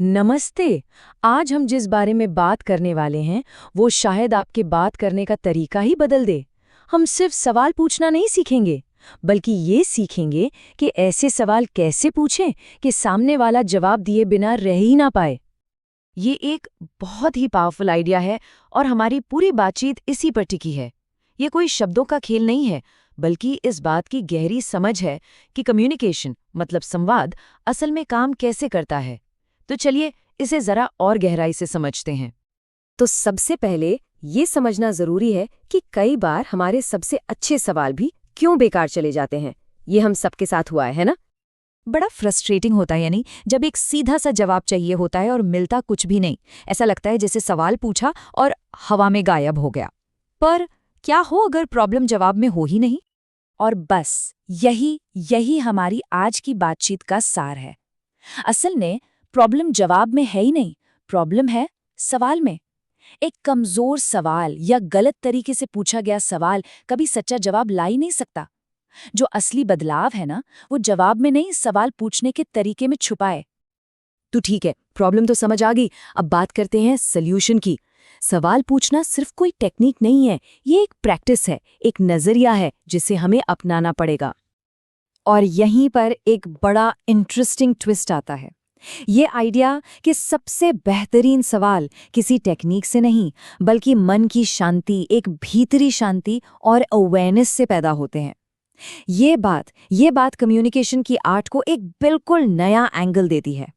नमस्ते। आज हम जिस बारे में बात करने वाले हैं वो शायद आपके बात करने का तरीका ही बदल दे। हम सिर्फ सवाल पूछना नहीं सीखेंगे, बल्कि ये सीखेंगे कि ऐसे सवाल कैसे पूछें कि सामने वाला जवाब दिए बिना रह ही ना पाए। ये एक बहुत ही पावरफुल आइडिया है और हमारी पूरी बातचीत इसी पर टिकी है। ये कोई शब्दों का खेल नहीं है, बल्कि इस बात की गहरी समझ है कि कम्युनिकेशन मतलब संवाद असल में काम कैसे करता है। तो चलिए इसे जरा और गहराई से समझते हैं। तो सबसे पहले ये समझना जरूरी है कि कई बार हमारे सबसे अच्छे सवाल भी क्यों बेकार चले जाते हैं। ये हम सबके साथ हुआ है ना? बड़ा फ्रस्ट्रेटिंग होता है, यानी जब एक सीधा सा जवाब चाहिए होता है और मिलता कुछ भी नहीं। ऐसा लगता है जैसे सवाल पूछा और हवा में गायब हो गया। पर क्या हो अगर प्रॉब्लम जवाब में हो ही नहीं? और बस यही हमारी आज की बातचीत का सार है। असल में प्रॉब्लम जवाब में है ही नहीं, प्रॉब्लम है सवाल में। एक कमजोर सवाल या गलत तरीके से पूछा गया सवाल कभी सच्चा जवाब ला ही नहीं सकता। जो असली बदलाव है ना, वो जवाब में नहीं, सवाल पूछने के तरीके में छुपा है। तो ठीक है, प्रॉब्लम तो समझ आ गई। अब बात करते हैं सल्यूशन की। सवाल पूछना सिर्फ कोई टेक्निक नहीं है, ये एक प्रैक्टिस है, एक नजरिया है जिसे हमें अपनाना पड़ेगा। और यहीं पर एक बड़ा इंटरेस्टिंग ट्विस्ट आता है। ये आइडिया कि सबसे बेहतरीन सवाल किसी टेक्निक से नहीं, बल्कि मन की शांति, एक भीतरी शांति और अवेयरनेस से पैदा होते हैं। ये बात कम्युनिकेशन की आर्ट को एक बिल्कुल नया एंगल देती है।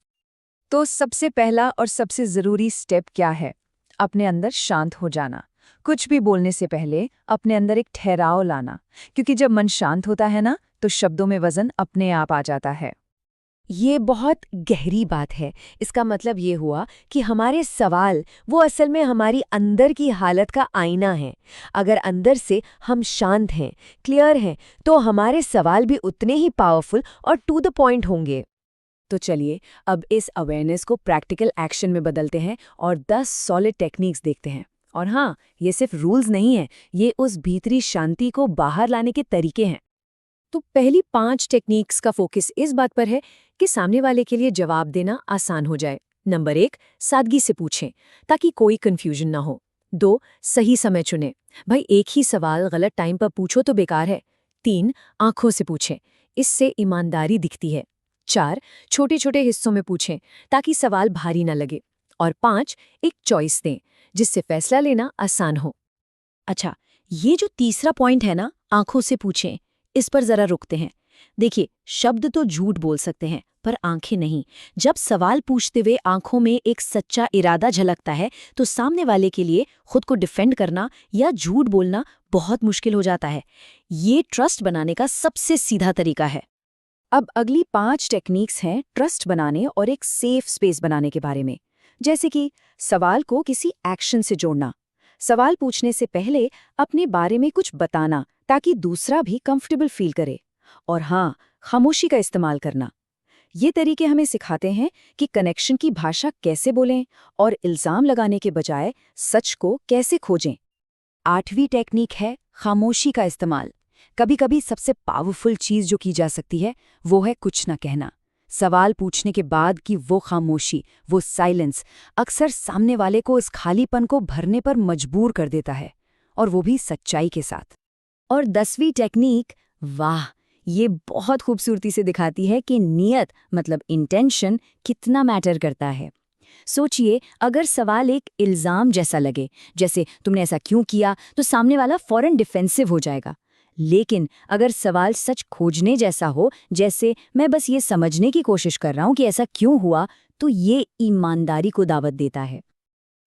तो सबसे पहला और सबसे जरूरी स्टेप क्या है? अपने अंदर शांत हो जाना। कुछ भी बोलने से पहले अपने अंदर एक ठहराव लाना, क्योंकि जब मन शांत होता है ना, तो शब्दों में वजन अपने आप आ जाता है। ये बहुत गहरी बात है। इसका मतलब ये हुआ कि हमारे सवाल वो असल में हमारी अंदर की हालत का आईना है। अगर अंदर से हम शांत हैं, क्लियर हैं, तो हमारे सवाल भी उतने ही पावरफुल और टू द पॉइंट होंगे। तो चलिए अब इस अवेयरनेस को प्रैक्टिकल एक्शन में बदलते हैं और 10 सॉलिड टेक्निक्स देखते हैं। और हाँ, ये सिर्फ रूल्स नहीं है, ये उस भीतरी शांति को बाहर लाने के तरीके हैं। तो पहली 5 टेक्निक्स का फोकस इस बात पर है कि सामने वाले के लिए जवाब देना आसान हो जाए। नंबर 1, सादगी से पूछें ताकि कोई कंफ्यूजन ना हो। 2, सही समय चुनें। भाई एक ही सवाल गलत टाइम पर पूछो तो बेकार है। 3, आंखों से पूछें, इससे ईमानदारी दिखती है। 4, छोटे छोटे हिस्सों में पूछें ताकि सवाल भारी ना लगे। और 5, एक चॉइस दें जिससे फैसला लेना आसान हो। अच्छा, ये जो तीसरा पॉइंट है ना, आंखों से पूछें, इस पर जरा रुकते हैं। देखिए, शब्द तो झूठ बोल सकते हैं, पर आंखें नहीं। जब सवाल पूछते हुए आंखों में एक सच्चा इरादा झलकता है, तो सामने वाले के लिए खुद को डिफेंड करना या झूठ बोलना बहुत मुश्किल हो जाता है। ये ट्रस्ट बनाने का सबसे सीधा तरीका है। अब अगली 5 टेक्निक्स हैं ट्रस्ट बनाने और एक सेफ स्पेस बनाने के बारे में। जैसे कि सवाल को किसी एक्शन से जोड़ना। सवाल पूछने से पहले अपने बारे में कुछ बताना ताकि दूसरा भी कंफर्टेबल फील करे। और हाँ, खामोशी का इस्तेमाल करना। ये तरीके हमें सिखाते हैं कि कनेक्शन की भाषा कैसे बोलें और इल्जाम लगाने के बजाय सच को कैसे खोजें। 8वीं टेक्निक है खामोशी का इस्तेमाल। कभी कभी सबसे पावरफुल चीज जो की जा सकती है वो है कुछ ना कहना। सवाल पूछने के बाद की वो खामोशी, वो साइलेंस, अक्सर सामने वाले को इस खालीपन को भरने पर मजबूर कर देता है, और वो भी सच्चाई के साथ। और 10वीं टेक्निक, वाह, ये बहुत खूबसूरती से दिखाती है कि नियत मतलब इंटेंशन कितना मैटर करता है। सोचिए, अगर सवाल एक इल्जाम जैसा लगे, जैसे तुमने ऐसा क्यों किया, तो सामने वाला फौरन डिफेंसिव हो जाएगा। लेकिन अगर सवाल सच खोजने जैसा हो, जैसे मैं बस ये समझने की कोशिश कर रहा हूं कि ऐसा क्यों हुआ, तो ये ईमानदारी को दावत देता है।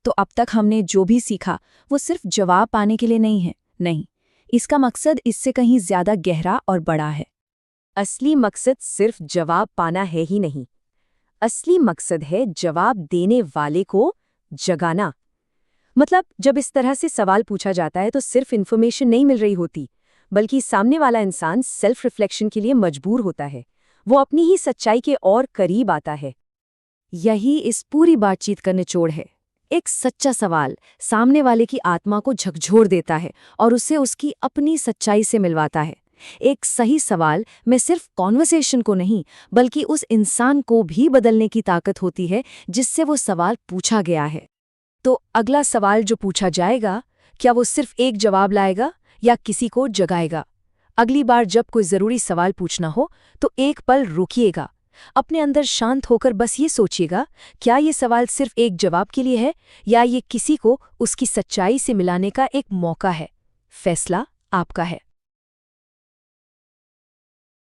तो अब तक हमने जो भी सीखा वो सिर्फ जवाब पाने के लिए नहीं है, नहीं, इसका मकसद इससे कहीं ज्यादा गहरा और बड़ा है। असली मकसद सिर्फ जवाब पाना है ही नहीं, असली मकसद है जवाब देने वाले को जगाना। मतलब जब इस तरह से सवाल पूछा जाता है तो सिर्फ इन्फॉर्मेशन नहीं मिल रही होती, बल्कि सामने वाला इंसान सेल्फ रिफ्लेक्शन के लिए मजबूर होता है। वो अपनी ही सच्चाई के और करीब आता है। यही इस पूरी बातचीत का निचोड़ है। एक सच्चा सवाल सामने वाले की आत्मा को झकझोर देता है और उसे उसकी अपनी सच्चाई से मिलवाता है। एक सही सवाल में सिर्फ कॉन्वर्सेशन को नहीं, बल्कि उस इंसान को भी बदलने की ताकत होती है जिससे वो सवाल पूछा गया है। तो अगला सवाल जो पूछा जाएगा, क्या वो सिर्फ एक जवाब लाएगा या किसी को जगाएगा? अगली बार जब कोई ज़रूरी सवाल पूछना हो तो एक पल रुकिएगा, अपने अंदर शांत होकर बस ये सोचिएगा, क्या ये सवाल सिर्फ एक जवाब के लिए है या ये किसी को उसकी सच्चाई से मिलाने का एक मौका है? फैसला आपका है।